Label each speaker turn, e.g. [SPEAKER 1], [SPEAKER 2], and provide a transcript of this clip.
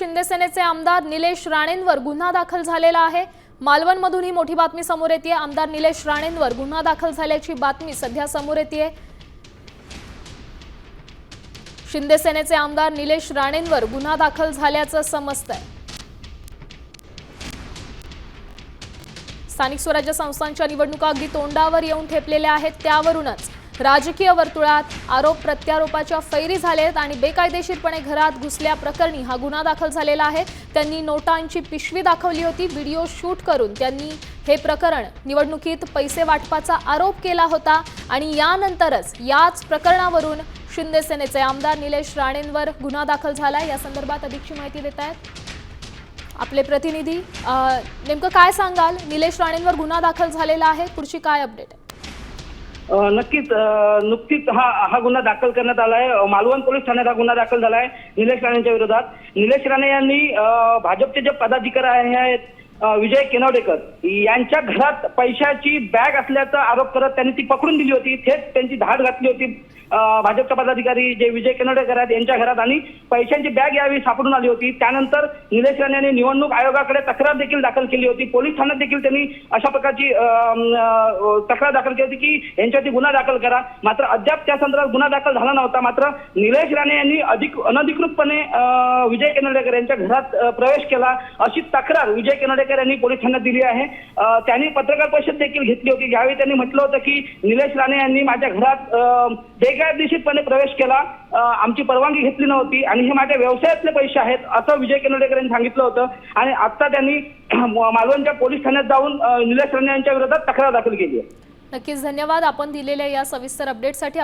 [SPEAKER 1] शिंदे सेनेचे आमदार निलेश राणेंवर गुन्हा दाखल झालेला आहे। मालवणमधून ही मोठी बातमी समोर येते। आमदार निलेश राणेंवर गुन्हा दाखल झाल्याची बातमी सध्या समोर येते। शिंदे सेनेचे आमदार निलेश राणेंवर गुन्हा दाखल झाल्याचं समजतंय। स्थानिक स्वराज्य संस्थांच्या निवडणुका अगदी तोंडावर येऊन ठेपलेल्या आहेत। त्यावरूनच राजकीय वर्तुळात आरोप प्रत्यारोपाच्या फैरी झालेत आणि बेकायदेशीरपणे घरात घुसल्या प्रकरणी हा गुन्हा दाखल झालेला आहे। त्यांनी नोटांची पिशवी दाखवली होती। व्हिडिओ शूट करून त्यांनी हे प्रकरण निवडणुकीत पैसे वाटपाचा आरोप केला होता आणि यानंतरच याच प्रकरणावरून शिंदे सेनेचे आमदार निलेश राणेंवर गुन्हा दाखल झाला। या संदर्भात अधिकची माहिती देत आहेत आपले प्रतिनिधी। नेमकं काय सांगाल? निलेश राणेंवर गुन्हा दाखल झालेला आहे, पुढची काय अपडेट आहे?
[SPEAKER 2] नक्कीच नुकतीच हा गुन्हा दाखल करण्यात आला आहे। मालवण पोलीस ठाण्यात हा गुन्हा दाखल झाला आहे निलेश राणेंच्या विरोधात। निलेश राणे यांनी भाजपचे जे पदाधिकारी आहेत विजय केनवडेकर यांच्या घरात पैशाची बॅग असल्याचा आरोप करत त्यांनी ती पकडून दिली होती। थेट त्यांची धाड घातली होती भाजपचे पदाधिकारी जे विजय केनवडेकर आहेत यांच्या घरात आणि पैशांची बॅग यावेळी सापडून आली होती। त्यानंतर निलेश राणे यांनी निवडणूक आयोगाकडे तक्रार देखील दाखल केली होती। पोलीस ठाण्यात देखील त्यांनी अशा प्रकारची तक्रार दाखल केली होती की यांच्यावरती गुन्हा दाखल करा। मात्र अद्याप त्या संदर्भात गुन्हा दाखल झाला नव्हता। मात्र निलेश राणे यांनी अनधिकृतपणे विजय केनवडेकर यांच्या घरात प्रवेश केला अशी तक्रार विजय केनवडेकर यांनी पोलीस ठाण्यात दिली आहे। त्यांनी पत्रकार परिषद देखील घेतली होती। यावेळी त्यांनी म्हटलं होतं की निलेश राणे यांनी माझ्या घरात बेकायदेशीरपणे प्रवेश केला, आमची परवानगी घेतली नव्हती आणि हे माझ्या व्यवसायातले पैसे आहेत असं विजय केनवडेकर यांनी सांगितलं होतं। आणि आता त्यांनी मालवणच्या पोलीस ठाण्यात जाऊन निलेश राणे यांच्या विरोधात तक्रार दाखल केली आहे।
[SPEAKER 1] नक्कीच धन्यवाद आपण दिलेल्या या सविस्तर अपडेटसाठी।